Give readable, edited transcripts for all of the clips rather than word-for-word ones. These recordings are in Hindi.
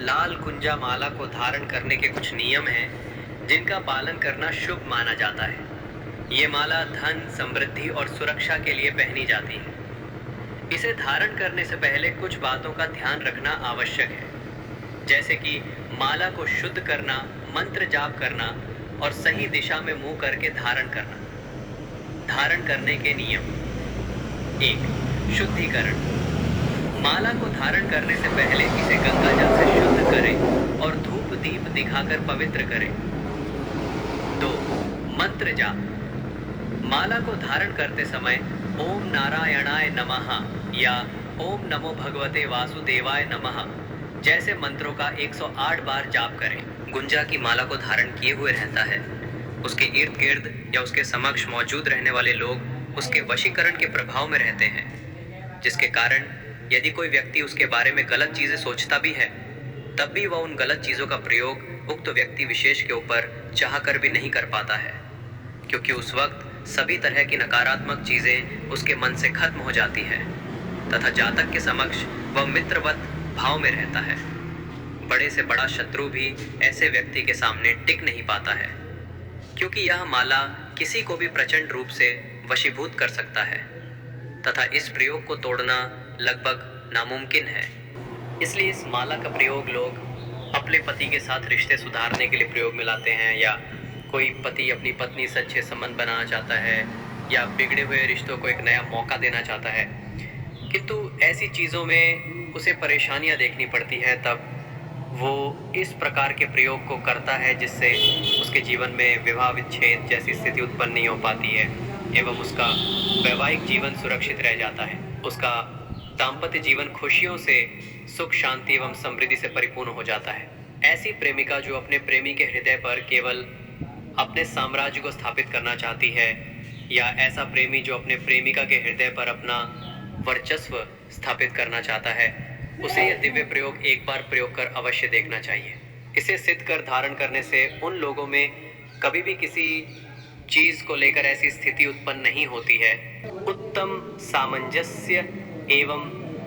लाल गुंजा माला को धारण करने के कुछ नियम हैं जिनका पालन करना शुभ माना जाता है। ये माला धन, समृद्धि और सुरक्षा के लिए पहनी जाती है। इसे धारण करने से पहले कुछ बातों का ध्यान रखना आवश्यक है, जैसे कि माला को शुद्ध करना, मंत्र जाप करना और सही दिशा में मुंह करके धारण करना। धारण करने के नियम: 1. शुद्धिकरण। माला को धारण करने से पहले इसे गंगा जल से शुद्ध करें और धूप दीप दिखाकर पवित्र करें। 2. मंत्र जाप। माला को धारण करते समय ओम नारायणाय नमः या ओम नमो भगवते वासुदेवाय नमः जैसे मंत्रों का 108 बार जाप करें। गुंजा की माला को धारण किए हुए रहता है, उसके इर्द गिर्द या उसके समक्ष मौजूद रहने वाले लोग उसके वशीकरण के प्रभाव में रहते हैं, जिसके कारण यदि कोई व्यक्ति उसके बारे में गलत चीजें सोचता भी है, तब भी वह उन गलत चीजों का प्रयोग उक्त व्यक्ति विशेष के ऊपर चाहकर भी नहीं कर पाता है, क्योंकि उस वक्त सभी तरह की नकारात्मक चीजें उसके मन से खत्म हो जाती हैं तथा जातक के समक्ष वह मित्रवत भाव में रहता है। बड़े से बड़ा शत्रु भी ऐसे व्यक्ति के सामने टिक नहीं पाता है, क्योंकि यह माला किसी को भी प्रचंड रूप से वशीभूत कर सकता है तथा इस प्रयोग को तोड़ना लगभग नामुमकिन है। इसलिए इस माला का प्रयोग लोग अपने पति के साथ रिश्ते सुधारने के लिए प्रयोग में लाते हैं, या कोई पति अपनी पत्नी से अच्छे संबंध बनाना चाहता है या बिगड़े हुए रिश्तों को एक नया मौका देना चाहता है, किंतु ऐसी चीज़ों में उसे परेशानियां देखनी पड़ती है, तब वो इस प्रकार के प्रयोग को करता है जिससे उसके जीवन में विवाह विच्छेद जैसी स्थिति उत्पन्न नहीं हो पाती है एवं उसका वैवाहिक जीवन सुरक्षित रह जाता है। उसका दाम्पत्य जीवन खुशियों से, सुख शांति एवं समृद्धि से परिपूर्ण हो जाता है। ऐसी प्रेमिका जो अपने प्रेमी के हृदय पर केवल अपने साम्राज्य को स्थापित करना चाहती है, या ऐसा प्रेमी जो अपने प्रेमिका के हृदय पर अपना वर्चस्व स्थापित करना चाहता है, उसे यह दिव्य प्रयोग एक बार प्रयोग कर अवश्य देखना चाहिए। इसे सिद्ध कर धारण करने से उन लोगों में कभी भी किसी चीज को लेकर ऐसी स्थिति उत्पन्न नहीं होती है। उत्तम सामंजस्य एवं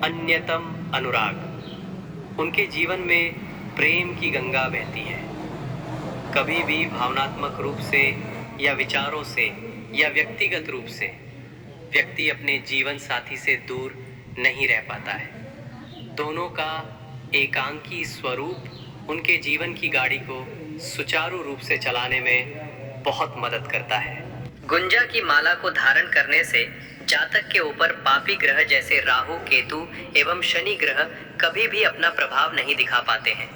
अन्यतम अनुराग। उनके जीवन में प्रेम की गंगा बहती है। कभी भी भावनात्मक रूप से या विचारों से या व्यक्तिगत रूप से व्यक्ति अपने जीवन साथी से दूर नहीं रह पाता है। दोनों का एकांकी स्वरूप उनके जीवन की गाड़ी को सुचारू रूप से चलाने में बहुत मदद करता है। गुंजा की माला को धारण करने से जातक के ऊपर पापी ग्रह जैसे राहु, केतु एवं शनि ग्रह कभी भी अपना प्रभाव नहीं दिखा पाते हैं।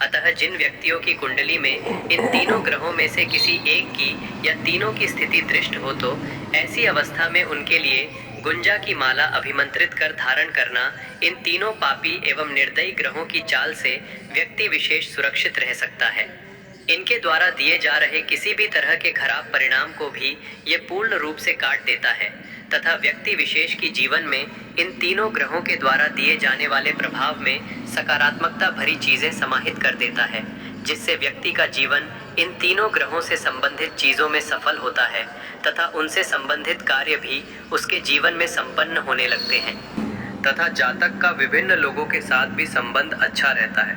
अतः जिन व्यक्तियों की कुंडली में इन तीनों ग्रहों में से किसी एक की या तीनों की स्थिति दृष्ट हो, तो ऐसी अवस्था में उनके लिए गुंजा की माला अभिमंत्रित कर धारण करना इन तीनों पापी एवं निर्दयी ग्रहों की चाल से व्यक्ति विशेष सुरक्षित रह सकता है। इनके द्वारा दिए जा रहे किसी भी तरह के खराब परिणाम को भी ये पूर्ण रूप से काट देता है तथा व्यक्ति विशेष की जीवन में इन तीनों ग्रहों के द्वारा दिए जाने वाले प्रभाव में सकारात्मकता भरी चीजें समाहित कर देता है, जिससे व्यक्ति का जीवन इन तीनों ग्रहों से संबंधित चीजों में सफल होता है तथा उनसे संबंधित कार्य भी उसके जीवन में संपन्न होने लगते हैं तथा जातक का विभिन्न लोगों के साथ भी संबंध अच्छा रहता है।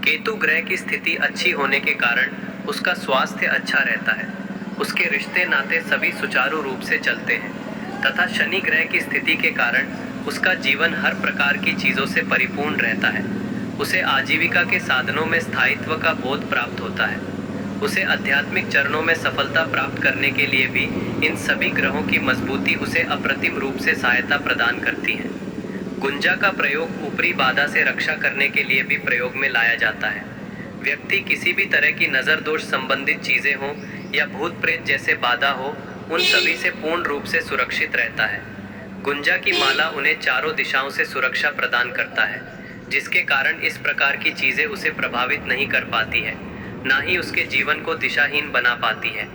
केतु ग्रह की स्थिति अच्छी होने के कारण उसका स्वास्थ्य अच्छा रहता है, उसके रिश्ते नाते सभी सुचारू रूप से चलते हैं तथा शनि ग्रह की स्थिति के कारण उसका जीवन हर प्रकार की चीज़ों से परिपूर्ण रहता है। उसे आजीविका के साधनों में स्थायित्व का बोध प्राप्त होता है। उसे आध्यात्मिक चरणों में सफलता प्राप्त करने के लिए भी इन सभी ग्रहों की मजबूती उसे अप्रतिम रूप से सहायता प्रदान करती है। गुंजा का प्रयोग ऊपरी बाधा से रक्षा करने के लिए भी प्रयोग में लाया जाता है। व्यक्ति किसी भी तरह की नज़र दोष संबंधित चीज़ें हों या भूत प्रेत जैसे बाधा हो, उन सभी से पूर्ण रूप से सुरक्षित रहता है। गुंजा की माला उन्हें चारों दिशाओं से सुरक्षा प्रदान करता है, जिसके कारण इस प्रकार की चीज़ें उसे प्रभावित नहीं कर पाती है, ना ही उसके जीवन को दिशाहीन बना पाती है।